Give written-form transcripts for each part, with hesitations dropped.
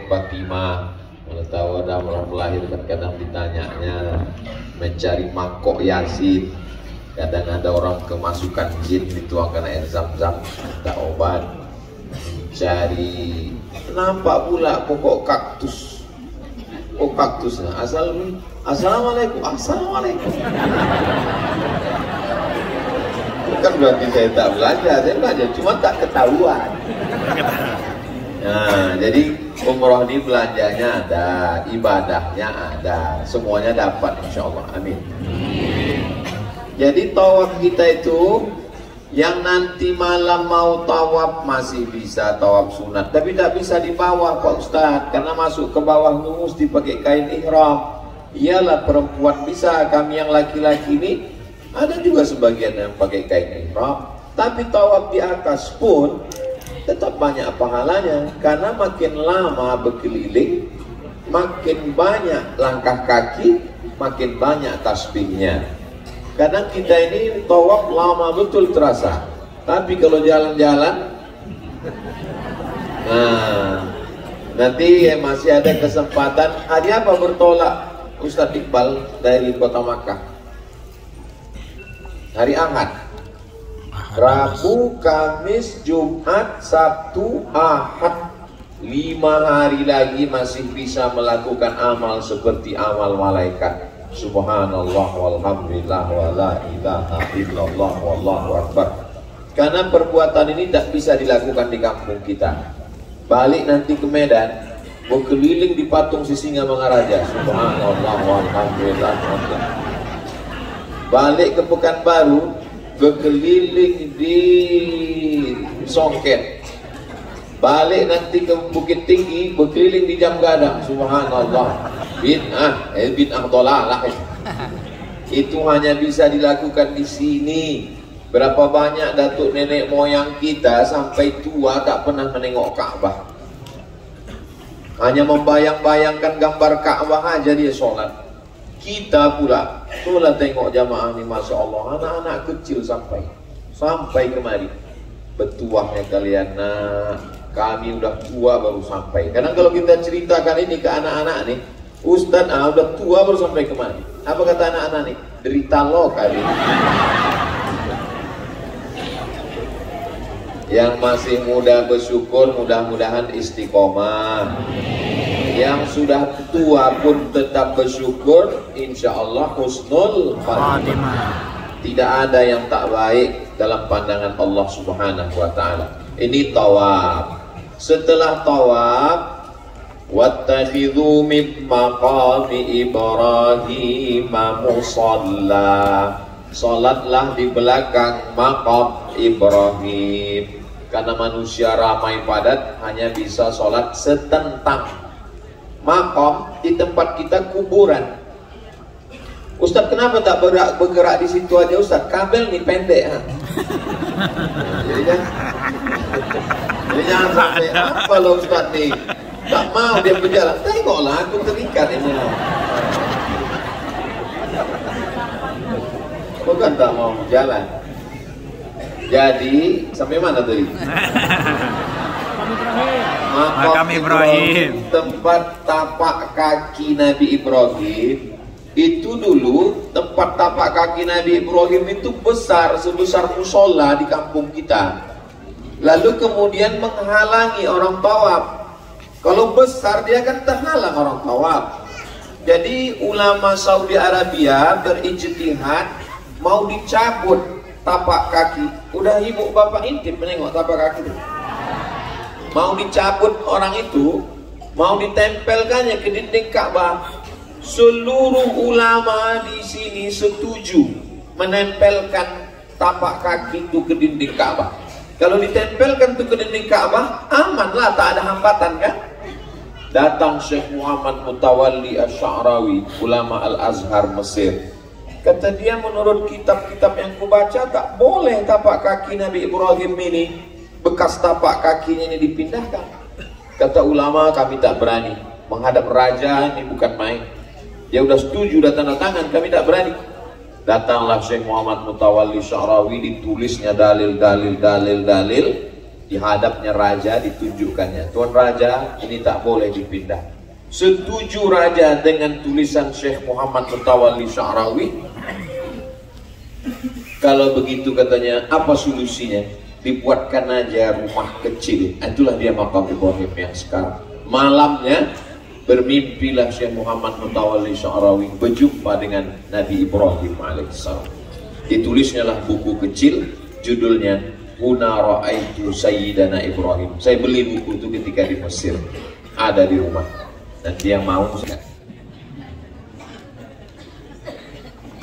Fatimah. Kalau tahu ada orang melahirkan kadang ditanyanya mencari mangkok Yasin. Kadang ada orang kemasukan jin dituangkan air zam-zam tak obat. Cari nampak pula pokok kaktus. Pokok kaktusnya assalamualaikum. Bukan berarti saya tak belajar, saya belajar cuma tak ketahuan. Nah, jadi umroh ini belanjanya ada, ibadahnya ada, semuanya dapat insya Allah. Amin. Jadi tawaf kita itu yang nanti malam mau tawaf masih bisa tawaf sunat, tapi tidak bisa di bawah Pak Ustadz, karena masuk ke bawah mesti pakai kain ihram. Iyalah perempuan bisa, kami yang laki-laki ini ada juga sebagian yang pakai kain ihram, tapi tawaf di atas pun tetap banyak pahalanya, karena makin lama berkeliling, makin banyak langkah kaki, makin banyak tasbihnya. Kadang kita ini tawaf lama betul terasa, tapi kalau jalan-jalan, nah nanti masih ada kesempatan. Hari apa bertolak Ustadz Iqbal dari kota Makkah? Hari Ahad, Rabu, Kamis, Jumat, Sabtu, Ahad. 5 hari lagi masih bisa melakukan amal seperti amal malaikat. Subhanallah walhamdulillah wa la ilaha illallah wallahu akbar. Karena perbuatan ini tak bisa dilakukan di kampung kita. Balik nanti ke Medan, berkeliling di patung Sisingamangaraja. Subhanallah walhamdulillah. Balik ke Pekanbaru, berkeliling di Songket. Balik nanti ke Bukit Tinggi, berkeliling di Jam Gadang. Subhanallah. Bid'ah dolalah. Itu hanya bisa dilakukan di sini. Berapa banyak datuk nenek moyang kita sampai tua tak pernah menengok Ka'bah. Hanya membayang-bayangkan gambar Ka'bah aja dia sholat. Kita pula, itulah tengok jamaah ini, Masya Allah, anak-anak kecil sampai kemari. Betuahnya kalian, nak, kami udah tua baru sampai. Karena kalau kita ceritakan ini ke anak-anak nih, Ustadz udah tua baru sampai kemari. Apa kata anak-anak nih? Derita lo kali. Yang masih muda bersyukur, mudah-mudahan istiqomah. Yang sudah tua pun tetap bersyukur, insya Allah husnul khatimah. Tidak ada yang tak baik dalam pandangan Allah Subhanahu wa ta'ala. Ini tawaf. Setelah tawaf, wattakhidhu min maqami Ibrahim musalla. Salatlah di belakang maqam Ibrahim. Karena manusia ramai padat, hanya bisa salat setentang. Maqam di tempat kita kuburan. Ustadz kenapa tak bergerak di situ aja Ustadz? Kabel nih pendek. Jadi jangan sampai apa loh Ustadz nih, tak mau dia berjalan. Tengoklah aku terikat ini. Bukan tak mau berjalan. Jadi sampai mana tadi? Makam Ibrahim, tempat tapak kaki Nabi Ibrahim. Itu dulu tempat tapak kaki Nabi Ibrahim itu besar, sebesar musola di kampung kita. Lalu kemudian menghalangi orang tawaf. Kalau besar dia kan terhalang orang tawaf. Jadi ulama Saudi Arabia berijtihad mau dicabut tapak kaki. Udah ibu bapak intip menengok tapak kaki itu. Mau dicabut orang itu, mau ditempelkannya ke dinding Ka'bah. Seluruh ulama di sini setuju menempelkan tapak kaki itu ke dinding Ka'bah. Kalau ditempelkan itu ke dinding Ka'bah, amanlah, tak ada hambatan kan? Datang Syekh Muhammad Mutawalli Asy'arawi, ulama Al-Azhar Mesir. Kata dia, menurut kitab-kitab yang kubaca tak boleh tapak kaki Nabi Ibrahim ini, bekas tapak kakinya ini dipindahkan. Kata ulama, kami tak berani menghadap raja, ini bukan main. Dia udah setuju, udah tanda tangan, kami tak berani. Datanglah Syekh Muhammad Mutawalli Sya'rawi, ditulisnya dalil. Di hadapnya raja ditunjukkannya, Tuan Raja, ini tak boleh dipindah. Setuju raja dengan tulisan Syekh Muhammad Mutawalli Sya'rawi? Kalau begitu katanya, apa solusinya? Dibuatkan aja rumah kecil. Itulah dia makam Ibrahim yang sekarang. Malamnya bermimpilah Syekh Muhammad Mutawalli Sya'rawi berjumpa dengan Nabi Ibrahim alaihissalam. Ditulisnya lah buku kecil, judulnya Huna Ra'aitu Sayyidana Ibrahim. Saya beli buku itu ketika di Mesir, ada di rumah. Nanti yang mau saya.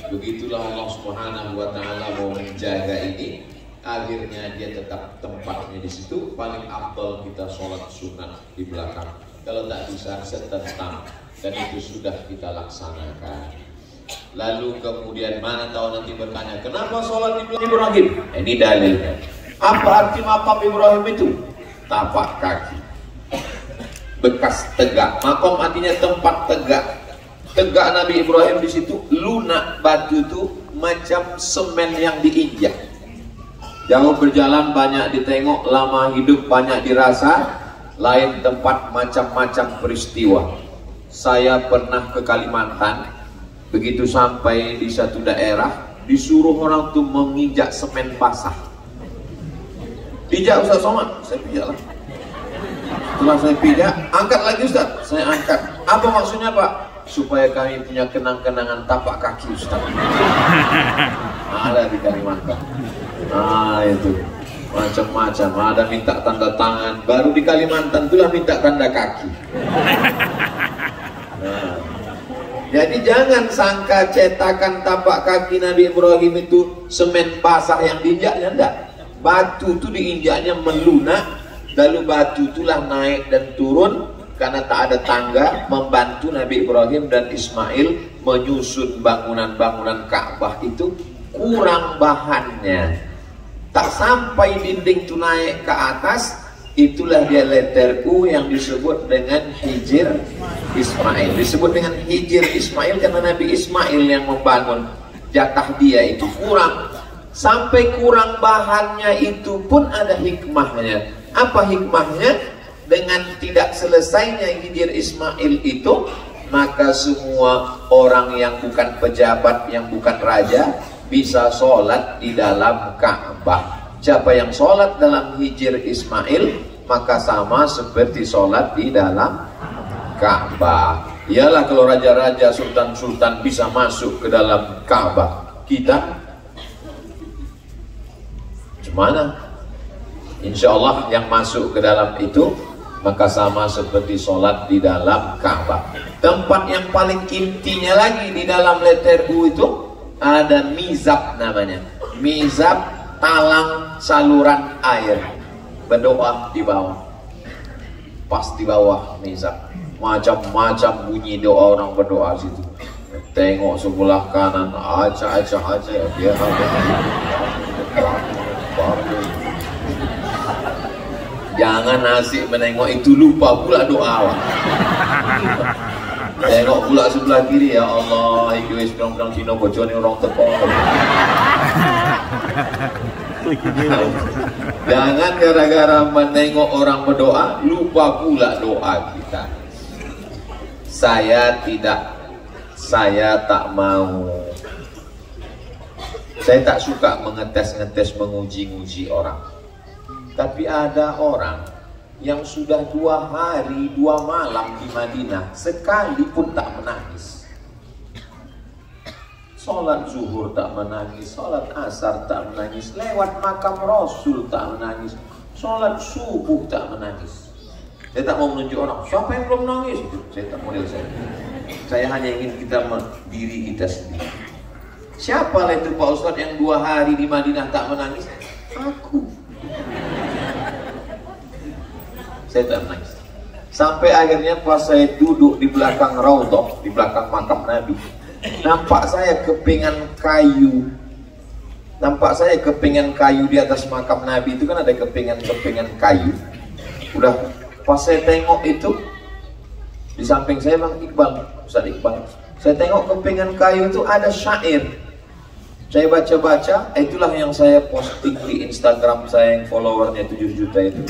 Begitulah Allah Subhanahu wa Ta'ala mau menjaga ini. Akhirnya dia tetap tempatnya di situ. Paling afdal kita sholat sunat di belakang. Kalau tak bisa setentang, dan itu sudah kita laksanakan. Lalu kemudian mana tahu nanti bertanya, kenapa sholat di belakang Ibrahim? Ini dalilnya. Apa arti makam Ibrahim itu? Tapak kaki, bekas tegak. Makam artinya tempat tegak. Tegak Nabi Ibrahim di situ, lunak batu itu macam semen yang diinjak. Jauh berjalan banyak ditengok, lama hidup banyak dirasa. Lain tempat macam-macam peristiwa. Saya pernah ke Kalimantan. Begitu sampai di satu daerah, disuruh orang tuh menginjak semen basah. Pijak Ustaz Somad, saya pijak lah. Setelah saya pijak, angkat lagi Ustaz, saya angkat. Apa maksudnya Pak? Supaya kami punya kenang-kenangan tapak kaki Ustaz. Ada di Kalimantan. Nah itu macam-macam, ada minta tanda tangan, baru di Kalimantan itulah minta tanda kaki. Nah, jadi jangan sangka cetakan tapak kaki Nabi Ibrahim itu semen basah yang diinjaknya, enggak. Batu itu diinjaknya melunak, lalu batu itulah naik dan turun karena tak ada tangga, membantu Nabi Ibrahim dan Ismail menyusun bangunan-bangunan Ka'bah itu. Kurang bahannya, tak sampai dinding itu naik ke atas. Itulah dia letter U yang disebut dengan Hijr Ismail. Disebut dengan Hijr Ismail karena Nabi Ismail yang membangun, jatah dia itu kurang. Sampai kurang bahannya itu pun ada hikmahnya. Apa hikmahnya? Dengan tidak selesainya Hijr Ismail itu, maka semua orang yang bukan pejabat, yang bukan raja, bisa sholat di dalam Ka'bah. Siapa yang sholat dalam Hijr Ismail, maka sama seperti sholat di dalam Ka'bah. Iyalah kalau raja-raja, sultan-sultan bisa masuk ke dalam Ka'bah, kita gimana? Insya Allah yang masuk ke dalam itu, maka sama seperti sholat di dalam Ka'bah. Tempat yang paling intinya lagi di dalam letter U itu ada mizab namanya. Mizab, talang saluran air. Berdoa di bawah. Pas di bawah mizab. Macam-macam bunyi doa orang berdoa situ. Tengok sebelah kanan, aja dia jangan asik menengok itu, lupa pula doa. Tengok pula sebelah kiri, ya Allah, iki wis pirang-pirang Cina bojone orang teko. Jangan gara-gara menengok orang berdoa lupa pula doa kita. Saya tak mau. Saya tak suka mengetes-ngetes, menguji-nguji orang. Tapi ada orang yang sudah 2 hari 2 malam di Madinah, sekalipun tak menangis. Sholat zuhur tak menangis, sholat asar tak menangis, lewat makam Rasul tak menangis, sholat subuh tak menangis. Saya tak mau menunjuk orang, siapa yang belum menangis? Saya tak model saya. Saya hanya ingin kita diri kita sendiri. Siapa lah itu Pak Ustadz yang 2 hari di Madinah tak menangis? Aku. Saya tak menangis. Sampai akhirnya pas saya duduk di belakang Raudhah, di belakang makam Nabi, nampak saya kepingan kayu. Nampak saya kepingan kayu di atas makam Nabi itu, kan ada kepingan kayu. Udah pas saya tengok itu, di samping saya Bang Iqbal, Ustaz Iqbal. Saya tengok kepingan kayu itu ada syair. Saya baca-baca, itulah yang saya posting di Instagram saya yang followernya 7 juta itu.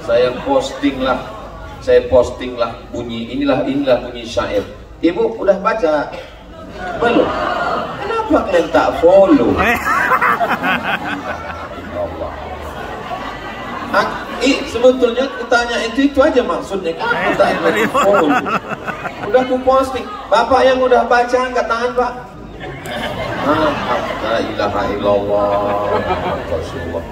Saya posting lah bunyi inilah bunyi syair. Ibu udah baca? Belum. Kenapa kalian tak follow? Sebetulnya kutanya itu aja maksudnya. Kenapa tak follow? Udah aku posting. Bapak yang udah baca angkat tangan, Pak. La ilaha illallah. Rasulullah.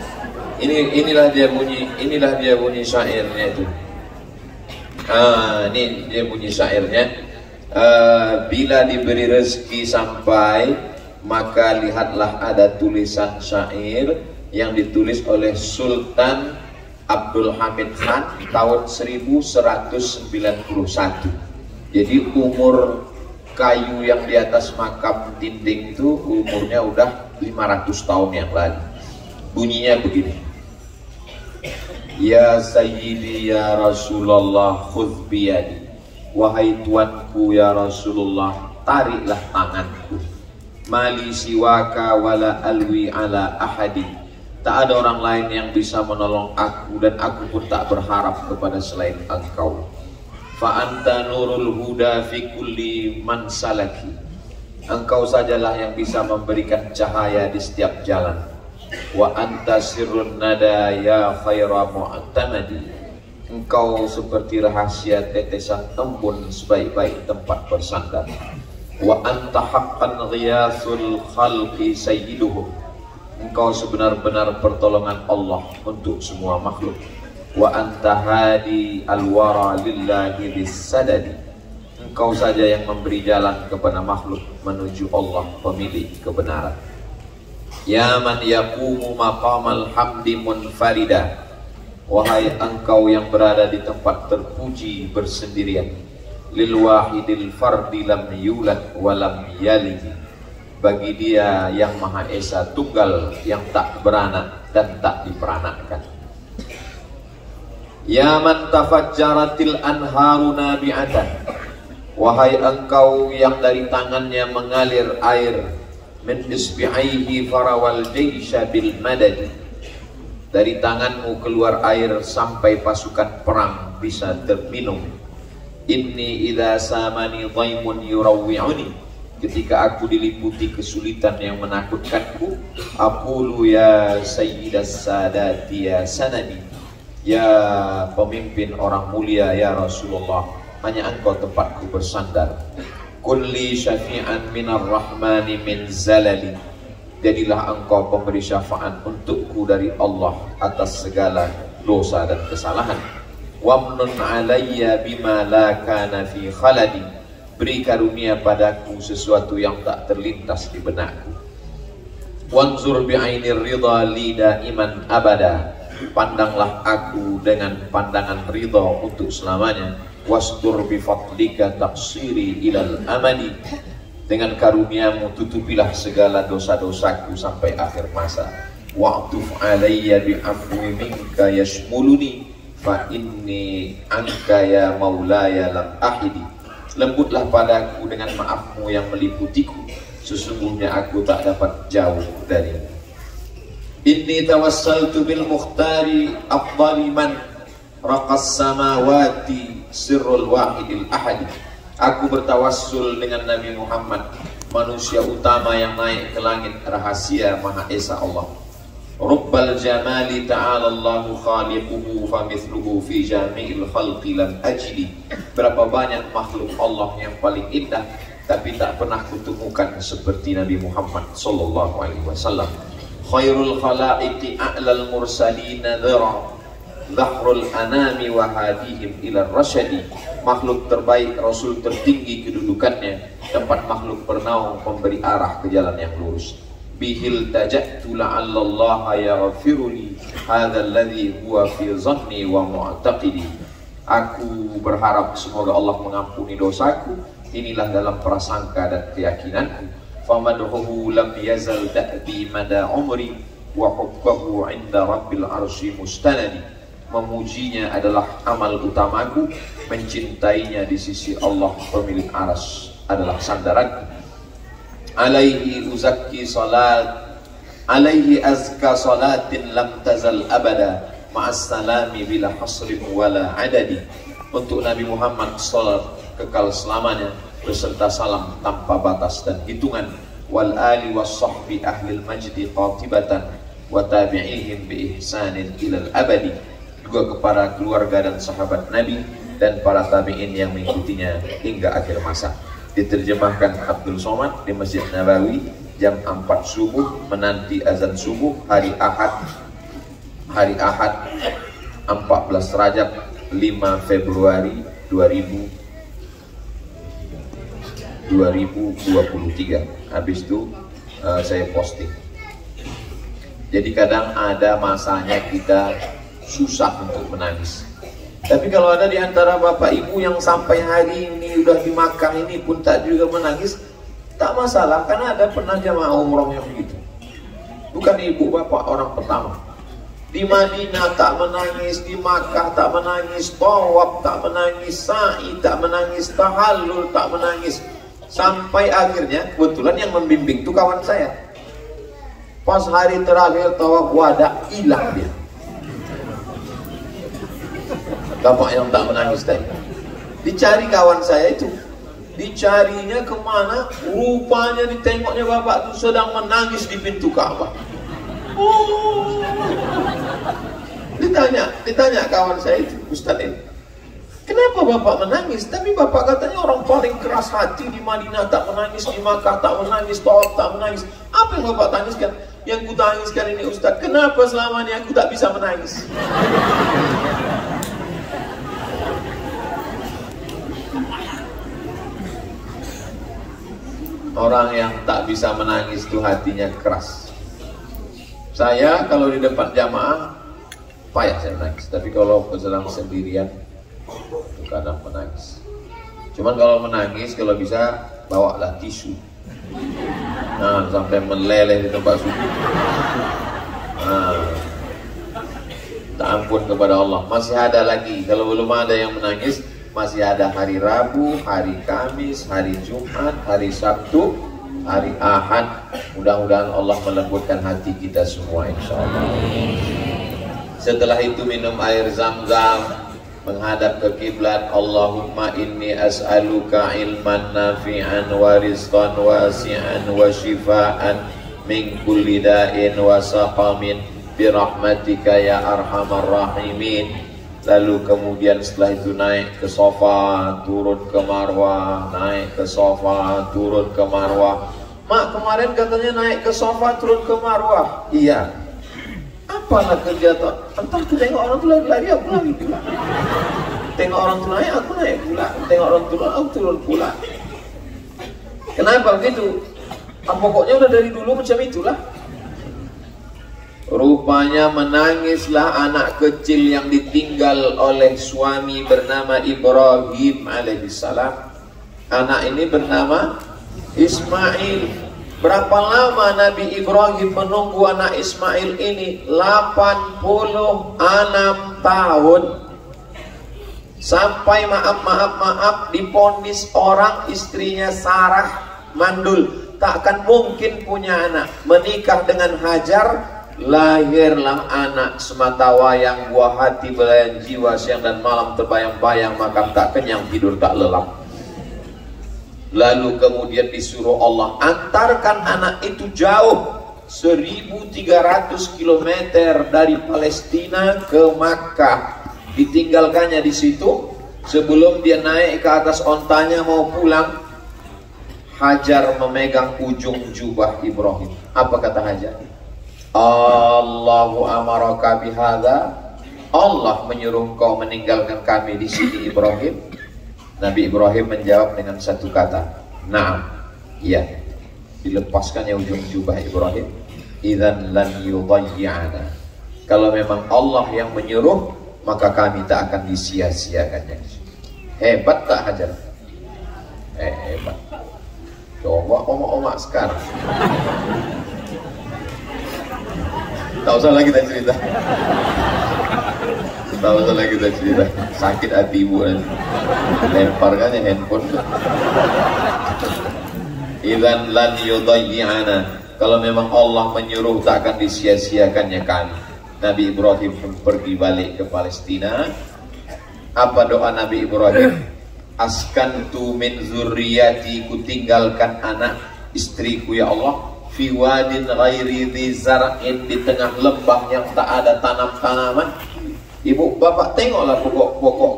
Inilah dia bunyi syairnya itu. Ini dia bunyi syairnya. Bila diberi rezeki sampai, maka lihatlah ada tulisan syair yang ditulis oleh Sultan Abdul Hamid Khan tahun 1191. Jadi umur kayu yang di atas makam dinding itu umurnya udah 500 tahun yang lalu. Bunyinya begini. Ya Sayyidi ya Rasulullah khudh biyadi. Wahai tuanku ya Rasulullah, tariklah tanganku. Mali siwaka wala alwi ala ahadi. Tak ada orang lain yang bisa menolong aku, dan aku pun tak berharap kepada selain engkau. Fa anta nurul huda fi kulli man salaki. Engkau sajalah yang bisa memberikan cahaya di setiap jalan. Wa anta sirrun nada ya khaira mu'tamadi. Engkau seperti rahasia tetesan embun sebaik-baik tempat bersandar. Wa anta haqqan ghiyasul khalqi sayyiduhum. Engkau sebenar-benar pertolongan Allah untuk semua makhluk. Wa anta hadi alwara lillahi bisadadi. Engkau saja yang memberi jalan kepada makhluk menuju Allah pemilik kebenaran. Ya man yaqumu maqamal hamdi munfarida. Wahai engkau yang berada di tempat terpuji bersendirian. Lil wahidil fardi lam yulad wa lam yalid. Bagi dia yang Maha Esa tunggal, yang tak beranak dan tak diperanakkan. Ya man tafajjaratil anharu nabi'atan. Wahai engkau yang dari tangannya mengalir air. Min isbi'aihi farawal jaysha bil madad. Dari tanganmu keluar air sampai pasukan perang bisa terminum. Inni idza samani dhaimun yurawwi'uni. Ketika aku diliputi kesulitan yang menakutkanku, aqulu ya sayyidas sadati ya sanadi. Ya pemimpin orang mulia ya Rasulullah, hanya engkau tempatku bersandar. Kulli syafi'an minar rahmani min zalali. Jadilah engkau pemberi syafaat untukku dari Allah atas segala dosa dan kesalahan. Wamnun alayya bima la kana fi khaladi. Beri karunia padaku sesuatu yang tak terlintas di benakku. Wanzur bi'ainir ridha li daiman abada. Pandanglah aku dengan pandangan ridha untuk selamanya. Wastur bi fadlika taqsiri ilal amani. Dengan karuniamu tutupilah segala dosa-dosaku sampai akhir masa. Wa'tuf alayya bi'afwi minka yashmuluni. Fa inni anka ya maulaya lam ahidi. Lembutlah padaku dengan maafmu yang meliputiku. Sesungguhnya aku tak dapat jauh darimu. Inni tawassaltu bil mukhtari afdali man raqas samawati sirrul wahidil ahadi. Aku bertawassul dengan Nabi Muhammad, manusia utama yang naik ke langit rahasia Maha Esa Allah. Rubbal jamali ta'ala Allahu khaliquhu famithluhu fi jami'il khalqi lam ajidi. Berapa banyak makhluk Allah yang paling indah, tapi tak pernah kutemukan seperti Nabi Muhammad sallallahu alaihi wasallam. Khairul khalaiqi a'lal mursalina dhara. Dhahrul anami wa hadihim ila rasyadi. Makhluk terbaik, Rasul tertinggi kedudukannya, tempat makhluk bernaung, pemberi arah ke jalan yang lurus. Bihil taja'tu la'allallaha yaghfiruni hadza alladhi huwa fi dhanni wa mu'taqidi. Aku berharap semoga Allah mengampuni dosaku, inilah dalam prasangka dan keyakinanku. Famadhuhu lam yazal da'bi mada umri wa hubbahu 'inda rabbil arsy mustanadi. memujinya adalah amal utamaku, mencintainya di sisi Allah pemilik aras adalah sandaranku. Alaihi uzakki salat, alaihi azka salatin lam tazal abada, ma'as salami bila hasrin wala adadi. Untuk Nabi Muhammad salat kekal selamanya beserta salam tanpa batas dan hitungan. Wal ali was sahbi ahlil majdi qatibatan wa tabi'ihim bi ihsanin ilal abadi. Juga kepada keluarga dan sahabat Nabi dan para tabi'in yang mengikutinya hingga akhir masa. Diterjemahkan Abdul Somad di Masjid Nabawi jam 4 subuh menanti azan subuh hari Ahad 14 Rajab 5 Februari 2023. Habis itu saya posting. Jadi kadang ada masanya kita susah untuk menangis. Tapi kalau ada di antara bapak ibu yang sampai hari ini udah di Makkah ini pun tak juga menangis, tak masalah, karena ada pernah jamaah umroh yang begitu. Bukan ibu bapak orang pertama. Di Madinah tak menangis, di Makkah tak menangis, tawaf tak menangis, sa'i tak menangis, tahallul tak menangis. Sampai akhirnya kebetulan yang membimbing itu kawan saya. Pas hari terakhir tawaf wada, hilang dia. Bapak yang tak menangis tadi. Dicari kawan saya itu. Dicarinya kemana? Rupanya ditengoknya bapak itu sedang menangis di pintu Ka'bah. Oh. Ditanya kawan saya itu, Ustaz ini, kenapa bapak menangis? Tapi bapak katanya orang paling keras hati di Madinah tak menangis, di Makkah tak menangis, tawaf tak menangis. Apa yang bapak tangiskan? Yang ku tangiskan ini Ustaz, kenapa selama ini aku tak bisa menangis? Orang yang tak bisa menangis itu hatinya keras. Saya kalau di depan jamaah payah saya menangis, tapi kalau sedang sendirian kadang menangis. Cuman kalau menangis, kalau bisa bawalah tisu. Nah, sampai meleleh di tempat sujud. Nah, tak ampun kepada Allah. Masih ada lagi, kalau belum ada yang menangis, masih ada hari Rabu, hari Kamis, hari Jumat, hari Sabtu, hari Ahad. Mudah-mudahan Allah melembutkan hati kita semua, insyaallah. Setelah itu minum air Zam-Zam, menghadap ke kiblat. Allahumma inni as'aluka ilman nafi'an wa rizqan wasi'an wa shifaan min kulli da'in wa saqamin birahmatika ya arhamar rahimin. Lalu kemudian setelah itu naik ke Safa, turun ke Marwah, naik ke Safa, turun ke Marwah. Mak, kemarin katanya naik ke Safa, turun ke Marwah. Iya. Apalah kegiatan? Entah aku tengok orang tu lari, aku lari pula. Tengok orang tu naik, aku naik pula. Tengok orang turun, aku turun pula. Kenapa begitu? Pokoknya udah dari dulu macam itulah. Rupanya menangislah anak kecil yang ditinggal oleh suami bernama Ibrahim alaihissalam. Anak ini bernama Ismail. Berapa lama Nabi Ibrahim menunggu anak Ismail ini? 86 tahun. Sampai maaf diponis orang istrinya Sarah mandul, takkan mungkin punya anak. Menikah dengan Hajar, lahirlah anak semata wayang, buah hati belayan jiwa, siang dan malam terbayang-bayang, makan tak kenyang, tidur tak lelap. Lalu kemudian disuruh Allah antarkan anak itu jauh 1300 km dari Palestina ke Makkah. Ditinggalkannya di situ. Sebelum dia naik ke atas ontanya mau pulang, Hajar memegang ujung jubah Ibrahim. Apa kata Hajar? Allahu amaraka bihadza. Allah menyuruh kau meninggalkan kami di sini Ibrahim. Nabi Ibrahim menjawab dengan satu kata, "Na'am." Iya. Dilepaskannya ujung jubah Ibrahim. Idzan lan yudayyi'ana. Kalau memang Allah yang menyuruh, maka kami tak akan disia-siakannya. Hebat tak Hajar? Hebat. Coba omak-omak sekarang. Tak usah lagi kita cerita. Tahu lagi kita cerita sakit hati ibu nanti lempar kan ya handphone. Idzan lan yudayyi'ana, kalau memang Allah menyuruh tak akan disia-siakannya kami. Nabi Ibrahim pun pergi balik ke Palestina. Apa doa Nabi Ibrahim? Askantu min zurriyati, ku tinggalkan anak istriku ya Allah, fi wadin ghairi dzi zar'in, di tengah lembah yang tak ada tanam-tanaman. Ibu bapak tengoklah pokok-pokok,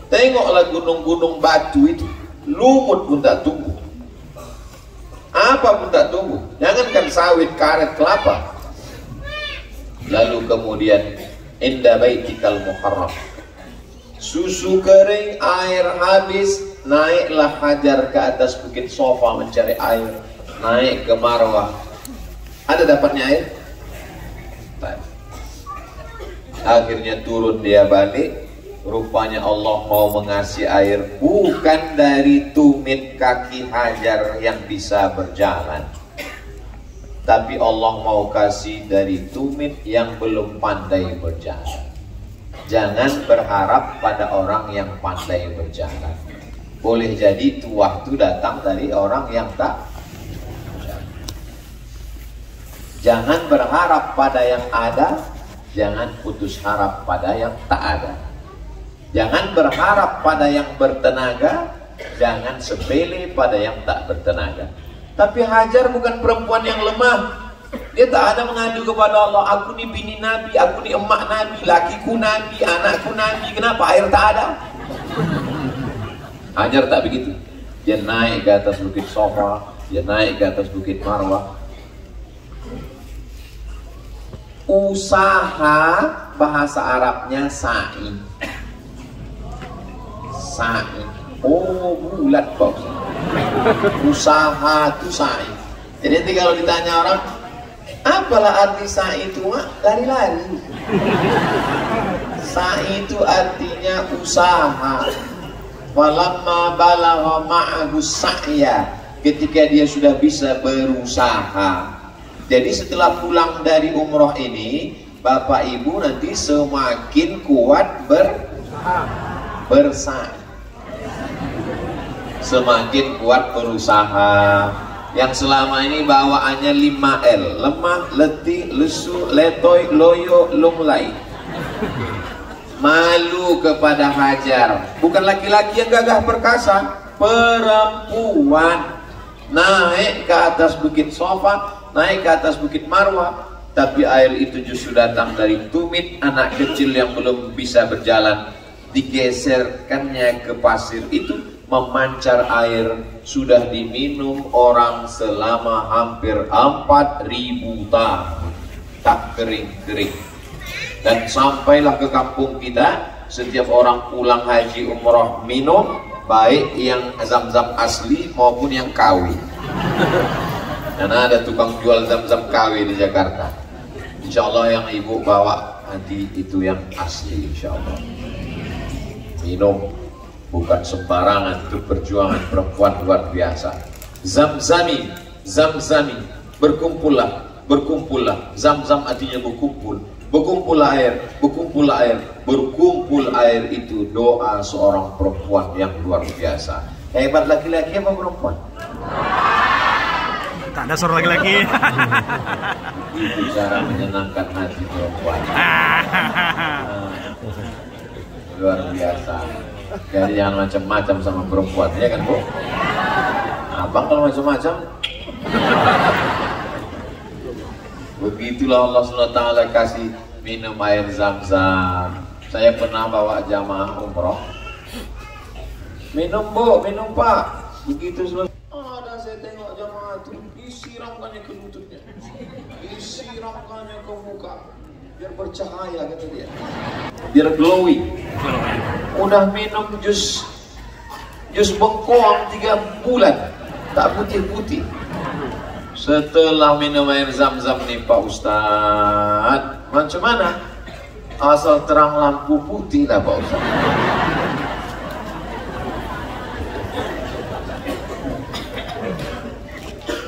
tengoklah gunung-gunung batu itu, lumut pun tak tumbuh, apa pun tak tumbuh, jangankan sawit, karet, kelapa. Lalu kemudian inda baitikal muharram, susu kering, air habis, naiklah Hajar ke atas bukit Sofa mencari air, naik ke Marwah. Ada dapatnya air? Akhirnya turun dia balik. Rupanya Allah mau mengasih air bukan dari tumit kaki Hajar yang bisa berjalan, tapi Allah mau kasih dari tumit yang belum pandai berjalan. Jangan berharap pada orang yang pandai berjalan. Boleh jadi itu waktu datang dari orang yang tak. Jangan berharap pada yang ada, jangan putus harap pada yang tak ada. Jangan berharap pada yang bertenaga, jangan sepele pada yang tak bertenaga. Tapi Hajar bukan perempuan yang lemah. Dia tak ada mengadu kepada Allah, aku ni bini Nabi, aku ni emak Nabi, lakiku Nabi, anakku Nabi, kenapa air tak ada? Hajar tak begitu. Dia naik ke atas bukit Sofa, dia naik ke atas bukit Marwah. Usaha bahasa Arabnya sa'i. Sa'i. Oh, bulat kok. Usaha itu sa'i. Jadi nanti kalau ditanya orang, apalah arti sa'i itu? Lari-lari. Sa'i itu artinya usaha. Walamma balagha ma'ahu sa'ya, ketika dia sudah bisa berusaha. Jadi setelah pulang dari umroh ini, bapak ibu nanti semakin kuat bersa'i, semakin kuat berusaha. Yang selama ini bawaannya 5L, lemah, letih, lesu, letoy, loyo, lunglai. Malu kepada Hajar. Bukan laki-laki yang gagah perkasa, perempuan. Naik ke atas bukit Sofa, naik ke atas bukit Marwah, tapi air itu justru datang dari tumit anak kecil yang belum bisa berjalan. Digeserkannya ke pasir itu, memancar air, sudah diminum orang selama hampir 4.000 tahun, tak kering-kering. Dan sampailah ke kampung kita, setiap orang pulang haji umroh minum, baik yang zam-zam asli maupun yang KW. Karena ada tukang jual zam-zam KW di Jakarta. Insya Allah yang ibu bawa nanti itu yang asli, insya Allah. Minum, bukan sembarangan, itu perjuangan perempuan luar biasa. Zamzami, zamzami, berkumpullah, berkumpullah. Zam-zam artinya berkumpul. Berkumpul air, berkumpul air, berkumpul air itu doa seorang perempuan yang luar biasa. Hebat laki-laki apa perempuan? Tak ada suara laki-laki. Itu cara menyenangkan hati perempuan. Luar biasa. Jadi jangan macam-macam sama perempuan, ya kan Bu? Abang kalau macam-macam. Begitulah Allah SWT kasih minum air zam-zam. Saya pernah bawa jamaah umroh. Minum Bu, minum Pak. Begitu selesai, ada saya tengok jamaah itu disiramkannya ke lututnya, disiramkannya ke muka, biar bercahaya kata dia, biar glowing. Udah minum jus bengkoang 3 bulan, tak putih-putih. Setelah minum air zam-zam nih Pak Ustadz, macam mana? Asal terang lampu putih lah Pak Ustadz.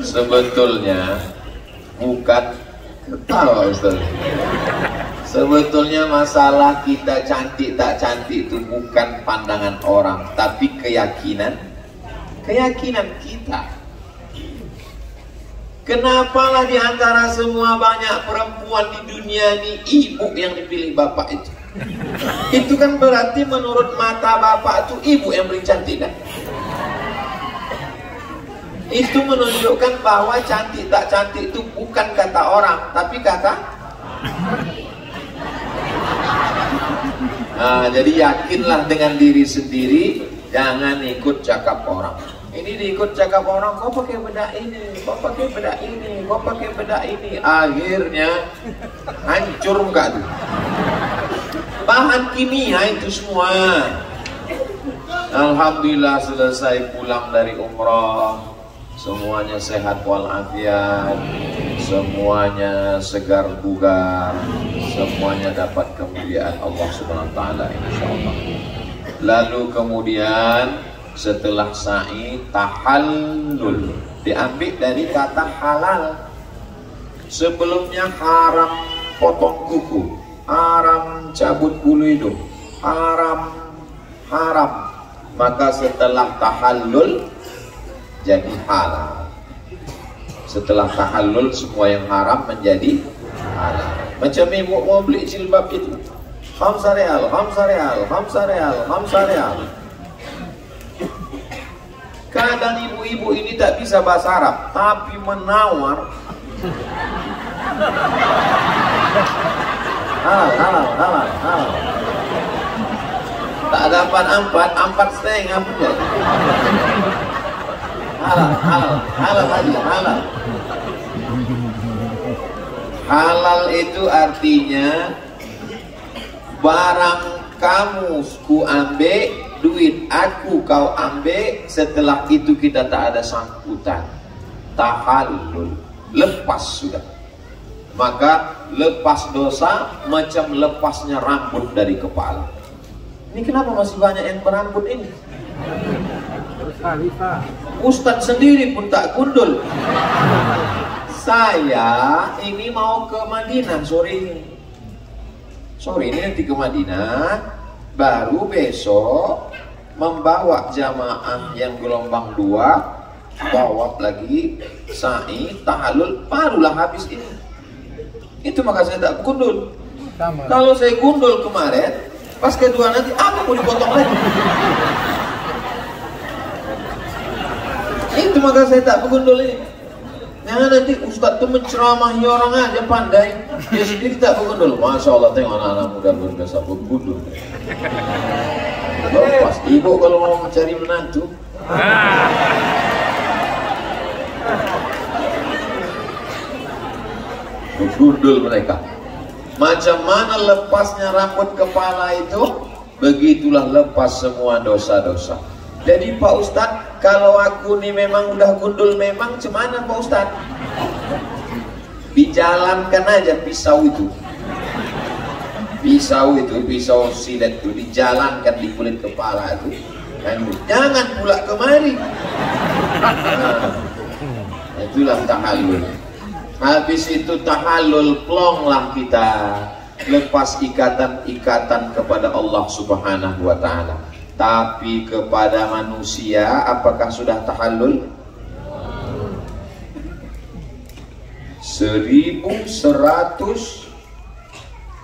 Sebetulnya bukan ketawa Ustadz. Sebetulnya masalah kita cantik tak cantik itu bukan pandangan orang, tapi keyakinan kita. Kenapalah di antara semua banyak perempuan di dunia ini ibu yang dipilih bapak itu? Itu kan berarti menurut mata bapak itu ibu yang paling cantik kan? Itu menunjukkan bahwa cantik tak cantik itu bukan kata orang, tapi kata. Nah, jadi yakinlah dengan diri sendiri, jangan ikut cakap orang. Ini diikut cakap orang, kau pakai bedak ini, kau pakai bedak ini, kau pakai bedak ini. Akhirnya hancur muka tuh. Bahan kimia itu semua. Alhamdulillah selesai pulang dari umrah, semuanya sehat walafiat, semuanya segar bugar, semuanya dapat kemuliaan Allah Subhanahu wa taala insyaallah. Lalu kemudian setelah sa'i tahallul, diambil dari kata halal. Sebelumnya haram potong kuku, haram cabut bulu hidung, haram. Maka setelah tahallul jadi halal. Setelah tahallul semua yang haram menjadi halal. Macam ibu mau beli jilbab itu, khamsa real. Kadang ibu-ibu ini tak bisa bahasa Arab, tapi menawar. Halal. Tak dapat empat setengah punya. Halal aja, halal. Halal itu artinya barang kamu ku ambil, duit aku kau ambil, setelah itu kita tak ada sangkutan. Tahallul, lepas sudah. Maka lepas dosa macam lepasnya rambut dari kepala. Ini kenapa masih banyak yang berambut ini? Ustadz sendiri pun tak gundul. Saya ini mau ke Madinah sore ini nanti ke Madinah, baru besok membawa jamaah yang gelombang 2, bawa lagi sa'i tahallul, barulah habis ini. Itu maka saya tak gundul. Kalau saya gundul kemarin, pas kedua nanti apa mau dipotong lagi? Itu maka saya tak begundul ini. Jangan nanti ustadz itu menceramahi orang aja pandai, dia sendiri tak begundul. Masya Allah, tengok anak-anak muda luar biasa begundul. Lepas ibu kalau mau mencari menantu, begundul mereka. Macam mana lepasnya rambut kepala itu, begitulah lepas semua dosa-dosa. Jadi Pak Ustadz, kalau aku nih memang udah gundul memang, cemana Pak Ustadz? Dijalankan aja pisau itu. Pisau silet itu dijalankan di kulit kepala itu. Jangan pula kemari. Nah, itulah tahallul. Habis itu tahallul, plonglah kita, lepas ikatan-ikatan kepada Allah Subhanahu wa taala. Tapi kepada manusia apakah sudah tahallul? 1100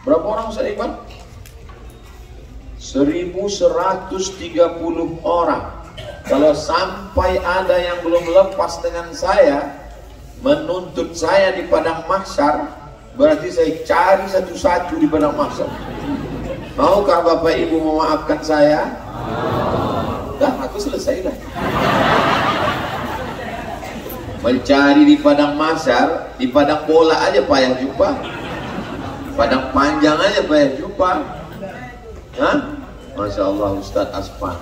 berapa orang seiman? 1130 orang. Kalau sampai ada yang belum lepas dengan saya, menuntut saya di padang mahsyar, berarti saya cari satu-satu di padang mahsyar. Maukah Bapak Ibu memaafkan saya? Dah, aku selesai dah. Mencari di padang mahsyar, di padang bola aja payah jumpa, padang panjang aja payah jumpa. Hah? Masya Allah, Ustadz Aspan,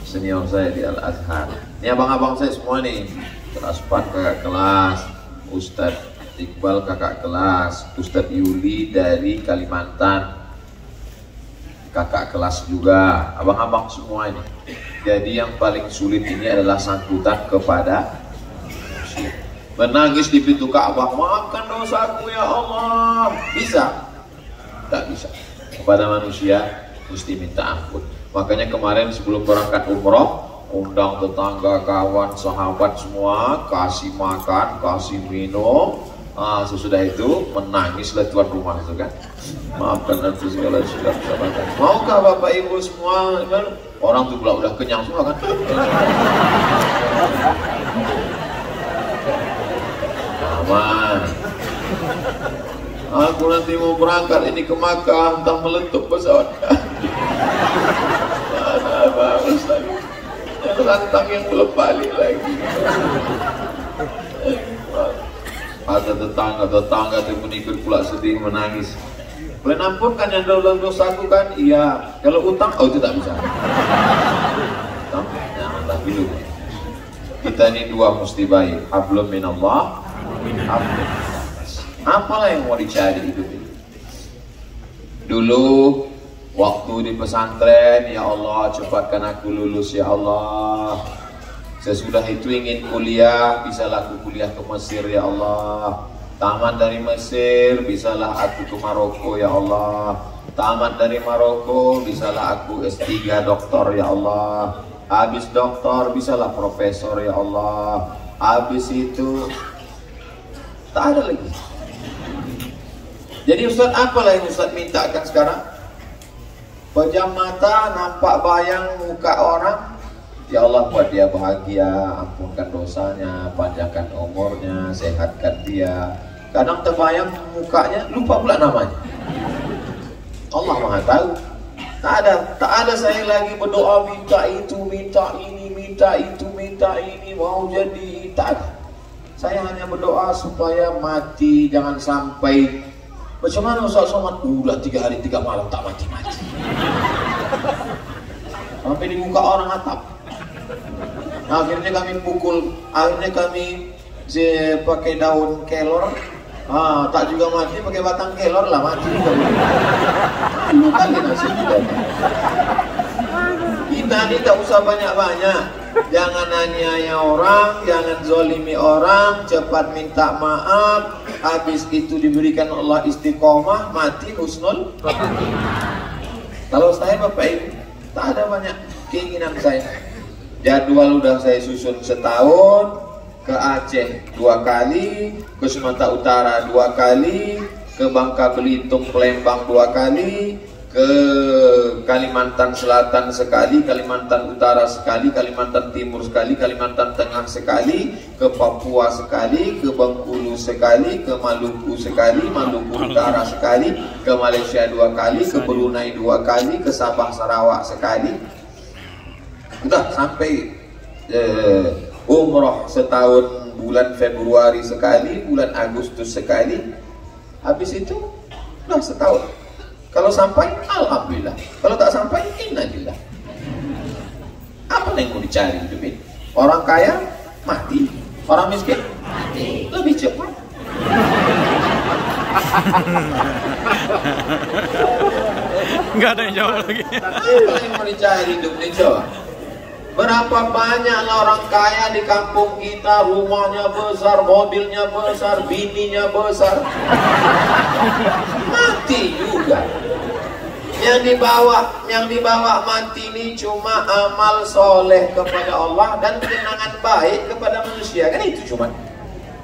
senior saya di Al-Azhar. Ini abang-abang saya semua nih. Ustadz Aspan kakak kelas, Ustadz Iqbal kakak kelas, Ustadz Yuli dari Kalimantan kakak kelas juga, abang-abang semua ini. Jadi yang paling sulit ini adalah sangkutan kepada menangis di pintu Ka'bah, maafkan dosaku ya Allah. Bisa? kepada manusia mesti minta ampun. Makanya kemarin sebelum berangkat umroh, undang tetangga, kawan, sahabat semua, kasih makan, kasih minum. Sesudah itu menangislah tuan rumah itu kan. Maafkan aku segala silap sahabat. Maukah bapak ibu semua? Orang tuh udah kenyang semua kan. Aman. Aku nanti mau berangkat ini ke Makkah, entah meletup pesawat. Mana bagus lagi. Yang rantang yang belum balik lagi. Ada tetangga itu pun ikut pula sedih menangis. Kalian ampunkan yang dosa-dosaku kan? Iya. Kalau utang, itu tak bisa. Utang, janganlah dulu. Kita ini dua mesti baik. Hablum minallah. Apalah yang mau dicari hidup ini? Dulu waktu di pesantren, ya Allah cepatkan aku lulus ya Allah. Sesudah itu ingin kuliah, bisalah aku kuliah ke Mesir ya Allah. Tamat dari Mesir, bisalah aku ke Maroko ya Allah. Tamat dari Maroko, bisalah aku S3 doktor ya Allah. Habis doktor, bisalah profesor ya Allah. Habis itu tak ada lagi. Jadi Ustaz, apalah yang Ustaz mintakan sekarang? Pejam mata, nampak bayang muka orang. Ya Allah, buat dia bahagia, ampunkan dosanya, panjangkan umurnya, sehatkan dia. Kadang terbayang mukanya, lupa pula namanya. Allah Maha tahu. Tak ada saya lagi berdoa minta itu, minta ini, minta itu, minta ini, mau jadi. Tak ada. Saya hanya berdoa supaya mati, jangan sampai. Bagaimana Ustaz Somad? Udah 3 hari 3 malam tak mati-mati. Sampai di muka orang atap. Akhirnya kami pukul, akhirnya kami pakai daun kelor. Tak juga mati, pakai batang kelor lah mati. Luka nasib kita. Kita ini tak usah banyak-banyak. Jangan aniaya orang, jangan zolimi orang, cepat minta maaf. Habis itu diberikan Allah istiqomah, mati husnul. Kalau saya Bapak Ibu, tak ada banyak keinginan saya. Jadwal udah saya susun setahun, ke Aceh 2 kali, ke Sumatera Utara 2 kali, ke Bangka Belitung, Palembang 2 kali, ke Kalimantan Selatan sekali, Kalimantan Utara sekali, Kalimantan Timur sekali, Kalimantan Tengah sekali, ke Papua sekali, ke Bengkulu sekali, ke Maluku sekali, Maluku Utara sekali, ke Malaysia 2 kali, ke Brunei 2 kali, ke Sabah Sarawak sekali. Udah sampai umroh setahun, bulan Februari sekali, bulan Agustus sekali. Habis itu udah setahun. Kalau sampai, alhamdulillah. Kalau tak sampai, innalillah. Apa yang mau dicari hidup ini? Orang kaya mati, orang miskin mati lebih cepat. Enggak ada yang jawab lagi. Apa yang mau dicari hidup ini coba? Berapa banyaklah orang kaya di kampung kita, rumahnya besar, mobilnya besar, bininya besar. Mati juga. Yang dibawa mati ini cuma amal soleh kepada Allah dan kenangan baik kepada manusia. Kan itu cuma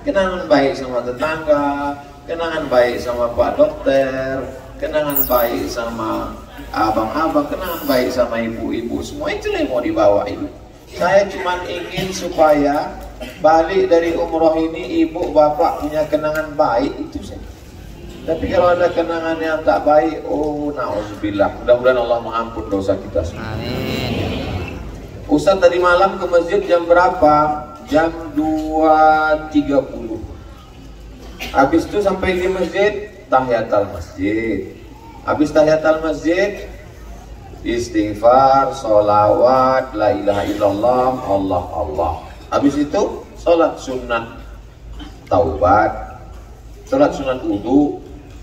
kenangan baik sama tetangga, kenangan baik sama Pak Dokter, kenangan baik sama abang-abang, kenangan baik sama ibu-ibu. Semua itu yang mau dibawa itu. Saya cuma ingin supaya balik dari umroh ini ibu bapak punya kenangan baik, itu saja. Tapi kalau ada kenangan yang tak baik, na'udzubillah. Mudah-mudahan Allah mengampun dosa kita semua. Amin. Ustaz tadi malam ke masjid jam berapa? Jam 2.30. Habis itu sampai di masjid, tahiyatul masjid. Habis tahiyatul masjid, istighfar, sholawat, la ilaha illallah, Allah Allah. Habis itu sholat sunat taubat, sholat sunat wudu.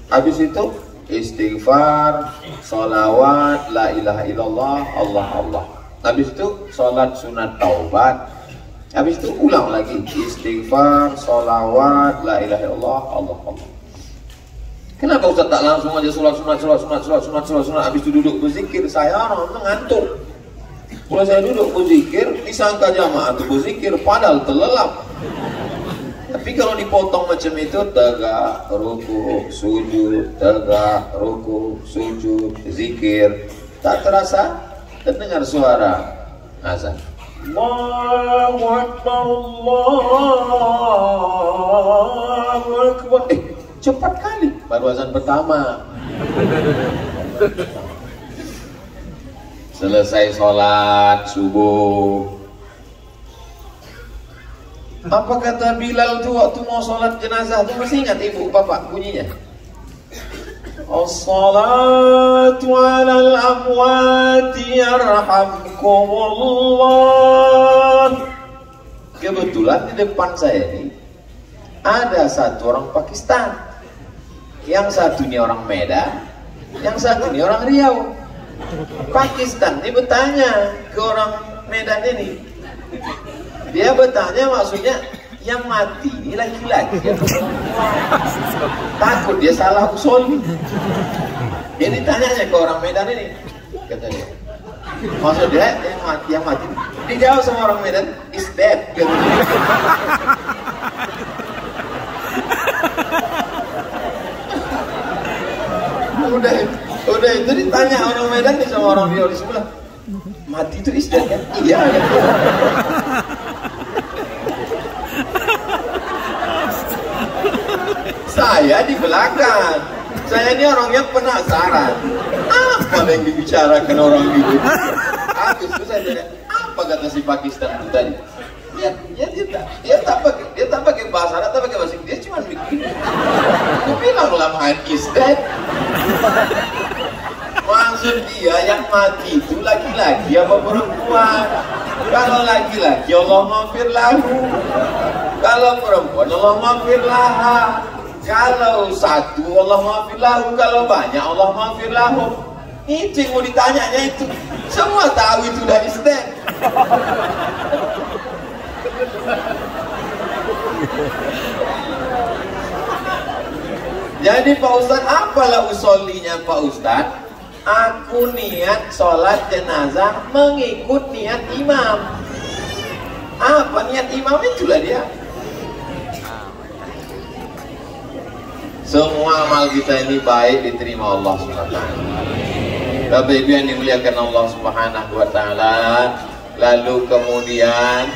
Habis itu istighfar, sholawat, la ilaha illallah, Allah Allah. Habis itu sholat sunat taubat. Habis itu ulang lagi istighfar, sholawat, la ilaha illallah, Allah Allah. Kenapa Ustaz tak langsung aja sholat sunat, habis itu duduk berzikir? Saya orang ngantuk. Kalau saya duduk berzikir, disangka jamaah itu berzikir, padahal terlelap. Tapi kalau dipotong macam itu, tegak, ruku, sujud, tegak, ruku, sujud, zikir, tak terasa terdengar suara azan. Allahu Akbar, Allahu Akbar. Cepat kali, baru azan pertama. Selesai sholat subuh. Apa kata Bilal tuh waktu mau sholat jenazah tuh, masih ingat ibu bapak bunyinya? As-salatu 'alal amwati yarhamkumullah. Kebetulan di depan saya ini ada satu orang Pakistan, yang satunya orang Medan, yang satunya orang Riau. Pakistan ini bertanya ke orang Medan ini, dia bertanya maksudnya yang mati ini laki-laki atau perempuan. Takut dia salah usul. Jadi tanyanya ke orang Medan ini, kata dia, maksud dia yang mati. Dijawab sama orang Medan, is dead. Udah itu ditanya orang Medan nih sama orang Riau di sebelah, mati itu is dead kan? Iya. Saya di belakang. Saya ini orangnya penasaran. Apa yang dibicarakan orang itu? Habis itu saya tanya, apa kata si Pakistan itu tadi? Dia tak pakai bahasa Arab, tak pakai bahasa Inggris, dia cuma begini. Aku bilang lah, is dead. Maksud dia yang mati itu laki-laki apa perempuan? Kalau laki-laki Allah maghfir lahu, kalau perempuan Allah maghfir laha. Kalau satu Allah maghfir lahu, kalau banyak Allah maghfir lahu. Itu yang mau ditanyanya itu. Semua tahu itu dari step. Jadi Pak Ustadz, apalah usollinya Pak Ustadz? Aku niat sholat jenazah mengikut niat imam. Apa niat imam? Itulah dia. Semua amal kita ini baik diterima Allah Subhanahu wa ta'ala. Bapak Ibu yang dimuliakan Allah Subhanahu wa ta'ala. Lalu kemudian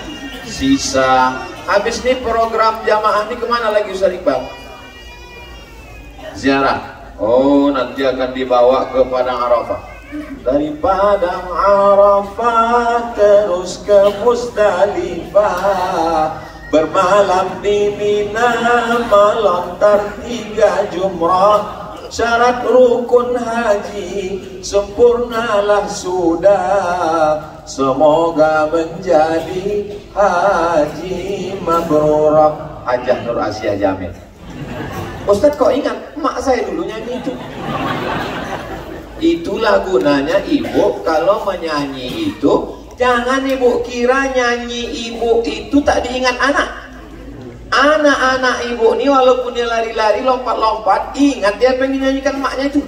sisa, habis ini program jamaah ini kemana lagi Ustaz Iqbal? Ziarah. Oh, nanti akan dibawa ke Padang Arafah. Dari Padang Arafah terus ke Musdalifah, bermalam di Mina, melontar 3 jumrah. Syarat rukun haji sempurnalah sudah, semoga menjadi haji mabrurah. Hajah Nur Asia Jamil. Ustadz kok ingat, mak saya dulu nyanyi itu. Itulah gunanya ibu kalau menyanyi itu, jangan ibu kira nyanyi ibu itu tak diingat anak. Anak-anak ibu ini walaupun dia lari-lari, lompat-lompat, ingat dia pengen nyanyikan emaknya itu.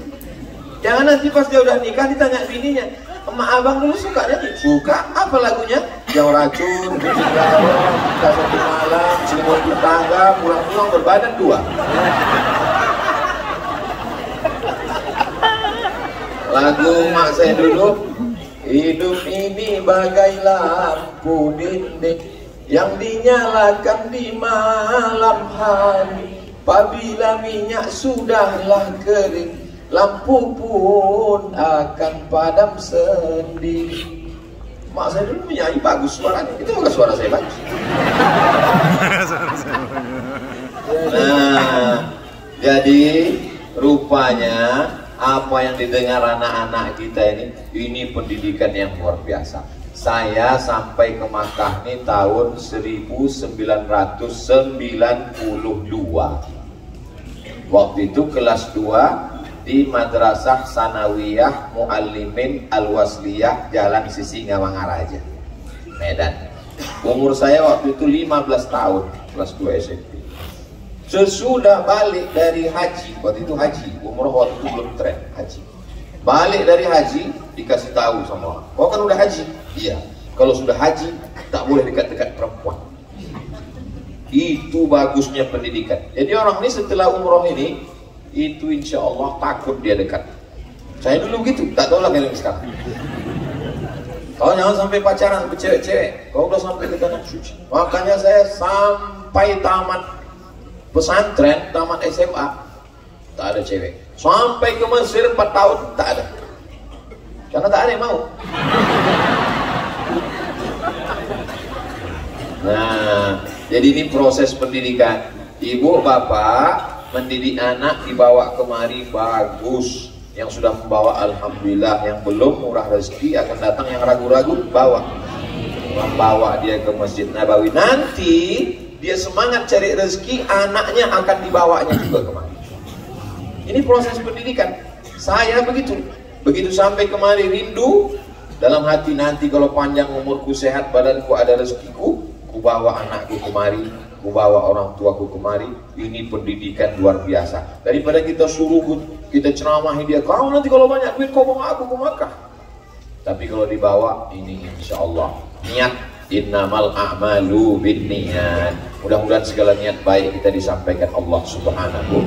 Jangan nanti pas dia udah nikah ditanya bininya, emak abang dulu suka nyanyi? Suka. Apa lagunya? Jauh racun, kita satu malam, selimut tetangga, pulang-pulang berbadan 2. Lagu mak saya dulu, hidup ini bagai lampu dinding yang dinyalakan di malam hari. Apabila minyak sudahlah kering, lampu pun akan padam sendiri. Mak saya dulu menyanyi bagus suaranya, itu bukan suara saya bagus. Nah, jadi rupanya apa yang didengar anak-anak kita ini pendidikan yang luar biasa. Saya sampai ke Makkah ini tahun 1992. Waktu itu kelas 2 di Madrasah Sanawiyah Muallimin Al-Wasliyah Jalan Sisingamangaraja, Medan. Umur saya waktu itu 15 tahun, kelas 2 SMP. Sesudah balik dari haji, waktu itu haji, umroh waktu itu belum tren, haji. Balik dari haji, dikasih tahu sama orang, kau kan udah haji? Iya. Kalau sudah haji, tak boleh dekat-dekat perempuan. Itu bagusnya pendidikan. Jadi orang ini setelah umroh ini, itu insya Allah takut dia dekat. Saya dulu gitu, tak tahu lah kalian sekarang. Kau jangan sampai pacaran ke cewek-cewek, kau udah sampai ke tanah suci. Makanya saya sampai tamat pesantren, tamat SMA, tak ada cewek. Sampai ke Mesir 4 tahun, tak ada. Karena tak ada yang mau. Nah, jadi ini proses pendidikan. Ibu bapak mendidik anak, dibawa kemari bagus. Yang sudah membawa alhamdulillah, yang belum murah rezeki akan datang, yang ragu-ragu bawa. Membawa dia ke Masjid Nabawi. Nanti dia semangat cari rezeki, anaknya akan dibawanya juga kemari. Ini proses pendidikan. Saya begitu. Begitu sampai kemari rindu dalam hati, nanti kalau panjang umurku, sehat badanku, ada rezekiku, ku bawa anakku kemari, ku bawa orang tuaku kemari. Ini pendidikan luar biasa. Daripada kita suruh, kita ceramahi dia, kau nanti kalau banyak duit kau bawa aku ke Makkah. Tapi kalau dibawa, ini insya Allah niat. Innamal a'malu binniyat. Mudah-mudahan segala niat baik kita disampaikan Allah Subhanahu.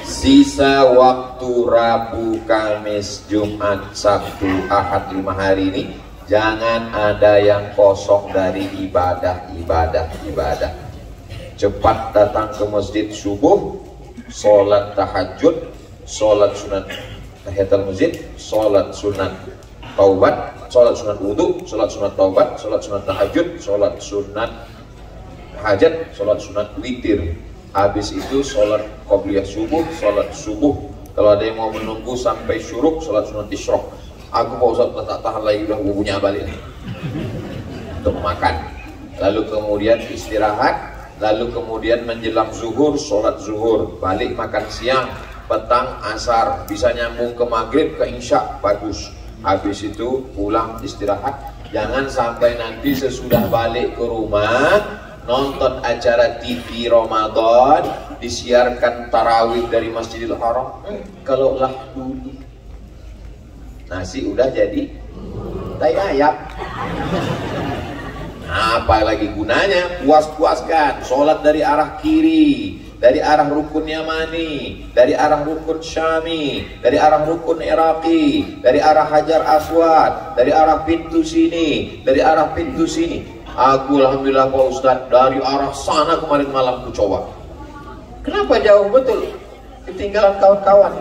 Sisa waktu Rabu, Kamis, Jumat, Sabtu, Ahad 5 hari ini, jangan ada yang kosong dari ibadah. Cepat datang ke masjid subuh, sholat tahajud, sholat sunat tahiyatul masjid, sholat sunat taubat, sholat sunat wudhu, sholat sunat taubat, sholat sunat tahajud, sholat sunat hajat, sholat sunat witir. Habis itu sholat qobliyah subuh, sholat subuh. Kalau ada yang mau menunggu sampai syuruk, sholat sunat isyraq. Aku Pak Ustaz tak tahan lagi, udah punya balik untuk makan. Lalu kemudian istirahat, lalu kemudian menjelang zuhur, sholat zuhur, balik makan siang, petang, asar, bisa nyambung ke maghrib, ke isya, bagus. Habis itu pulang istirahat. Jangan sampai nanti sesudah balik ke rumah nonton acara TV Ramadan, disiarkan tarawih dari Masjidil Haram. Kalau lah dulu nasi udah jadi tai ayam, apa lagi gunanya? Puas-puaskan. Sholat dari arah kiri, dari arah rukun Yamani, dari arah rukun Syami, dari arah rukun Iraqi, dari arah Hajar Aswad, dari arah pintu sini, dari arah pintu sini. Aku alhamdulillah Pak Ustadz, dari arah sana kemarin malam ku coba. Kenapa jauh betul? Ketinggalan kawan-kawan.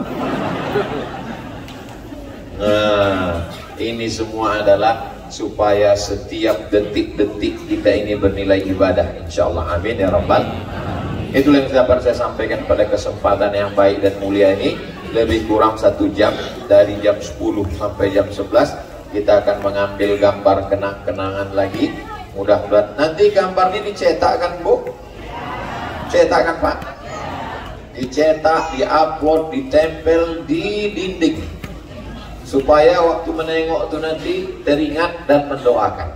Nah, ini semua adalah supaya setiap detik-detik kita ini bernilai ibadah, insya Allah. Amin ya Rabbal. Itulah yang dapat saya sampaikan pada kesempatan yang baik dan mulia ini. Lebih kurang 1 jam, dari jam 10 sampai jam 11 kita akan mengambil gambar kenang-kenangan lagi. Mudah-mudahan nanti gambar ini dicetak kan Bu? Cetak kan Pak? Dicetak, diupload, ditempel di dinding, supaya waktu menengok itu nanti teringat dan mendoakan.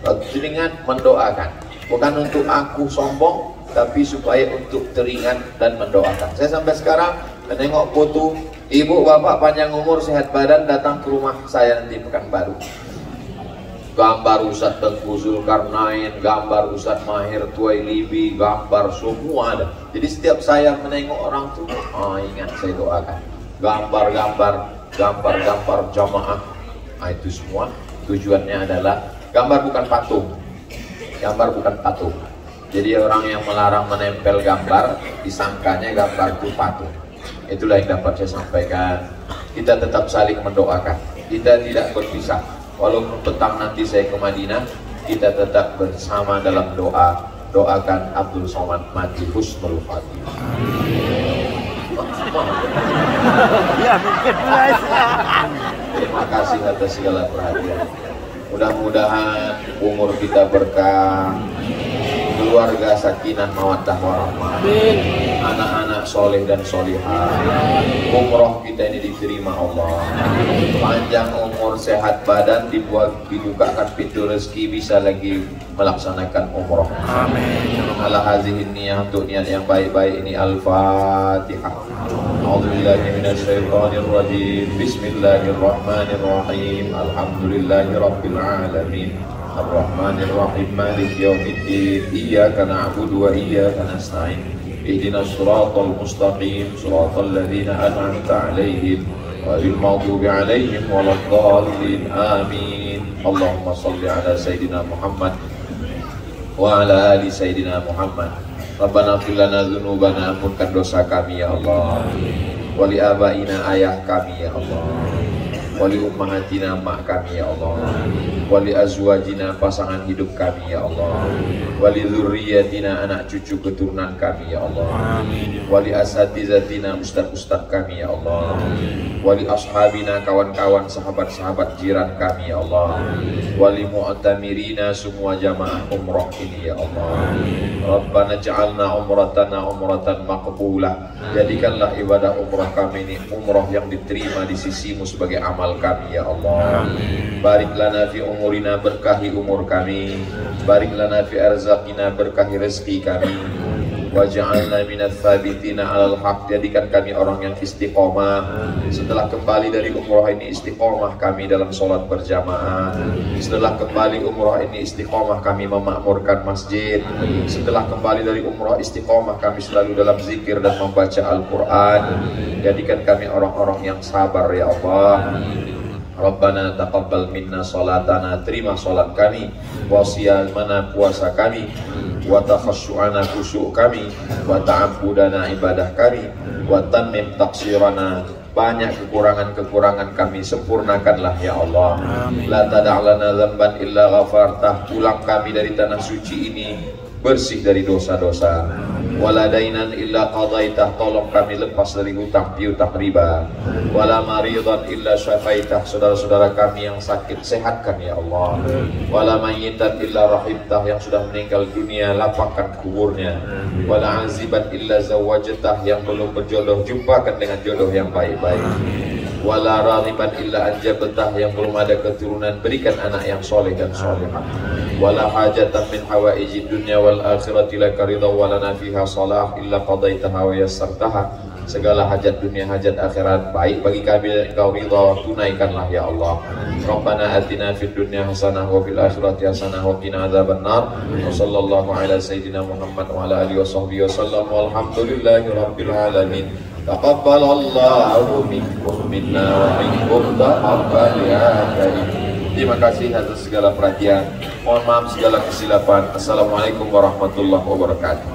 Waktu teringat mendoakan, bukan untuk aku sombong, tapi supaya untuk teringat dan mendoakan. Saya sampai sekarang menengok foto ibu bapak panjang umur sehat badan datang ke rumah saya nanti Pekanbaru. Gambar Ustadz Tengku Zulkarnain, gambar Ustadz Mahir Tuwailibi, gambar semua ada. Jadi setiap saya menengok orang tuh, ingat saya doakan. Gambar-gambar jamaah, itu semua tujuannya adalah gambar bukan patung. Gambar bukan patung. Jadi orang yang melarang menempel gambar, disangkanya gambar itu patung. Itulah yang dapat saya sampaikan. Kita tetap saling mendoakan. Kita tidak berpisah. Walaupun petang nanti saya ke Madinah, kita tetap bersama dalam doa. Doakan Abdul Somad mati husnul khatimah. Terima kasih atas segala perhatian. Mudah-mudahan umur kita berkah, keluarga sakinah mawaddah warahmah, anak-anak soleh dan solihah, umroh kita ini diterima Allah, panjang umur umur, sehat badan, dibukakan pintu rezeki, bisa lagi melaksanakan umroh. Amin. Ala hazihin niyah, untuk niat yang baik-baik ini. Al-Fatihah. A'udzubillahi minasyaitonir rajim. Bismillahirrahmanirrahim. Alhamdulillahi rabbil alamin. Ar-Rahmanir Rahim. Maliki yaumiddin. Iyyaka na'budu wa iyyaka nasta'in. Ihdinas siratal mustaqim. Siratal ladzina an'amta 'alaihim ghairil maghdubi 'alaihim waladdallin. Amin. Allahumma shalli ala sayidina Muhammad wa ala ali sayidina Muhammad. Rabbana ighfir lana dzunubana, ampunkan dosa kami ya Allah. Wa li abaina, ayah kami ya Allah. Wa li ummahatina, mak kami ya Allah. Wa li azwajina, pasangan hidup kami ya Allah. Wa li dzurriyyatina, anak cucu keturunan kami ya Allah. Wa li asatizatina, ustaz-ustaz kami ya Allah. Wa li ashabina, kawan-kawan, sahabat-sahabat jiran kami ya Allah. Wa li mu'tamirina, semua jamaah umrah ini ya Allah. Rabbana ja'alna umratana umratan maqbulah. Jadikanlah ibadah umrah kami ini umrah yang diterima di sisimu sebagai amal kami ya Allah. Barik lana fi umurina, berkahi umur kami. Barik lana fi arzaqina, berkahi rezeki kami. Waj'alna minats tsabitina 'alal haq, jadikan kami orang yang istiqomah. Setelah kembali dari umrah ini, istiqomah kami dalam sholat berjamaah. Setelah kembali umrah ini, istiqomah kami memakmurkan masjid. Setelah kembali dari umrah, istiqomah kami selalu dalam zikir dan membaca Al-Quran. Jadikan kami orang-orang yang sabar ya Allah. Rabbana taqabbal minna salatana, terima salat kami, wa siyamana, puasa kami, wa takhasyu'ana, khusyuk kami, wa ta'abbudana, ibadah kami, wa tammim taqsirana, banyak kekurangan-kekurangan kami sempurnakanlah ya Allah. La tada'lana dzamban illa ghafartah, pulang kami dari tanah suci ini bersih dari dosa-dosa. Wala dainan illa qadaitah, tolong kami lepas dari hutang piutang riba. Wala maridan illa syafaitah, saudara-saudara kami yang sakit sehatkan ya Allah. Wala mayyitan illa rahimtah, yang sudah meninggal dunia lapangkan kuburnya. Wala aziban illa zawajtah, yang belum berjodoh jumpakan dengan jodoh yang baik-baik. Wala raghiban illa anjabtah, yang belum ada keturunan berikan anak yang soleh dan solehah. Wala hajatan min hawaijid dunya wal akhirati laka ridha wa lana fiha salah illa qadaitaha wa yassartaha, segala hajat dunia hajat akhirat baik bagi kami dan engkau ridha, tunaikanlah ya Allah. Rabbana atina fid dunya hasanah wa fil akhirati hasanah wa qina adzabannar. Wa sallallahu ala sayidina Muhammad wa ala alihi washabbihi wasallam, walhamdulillahi rabbil alamin. Taqabbalallahu minkum minna wa minkum taqabbal ya karim. Terima kasih atas segala perhatian. Mohon maaf segala kesilapan. Assalamualaikum warahmatullahi wabarakatuh.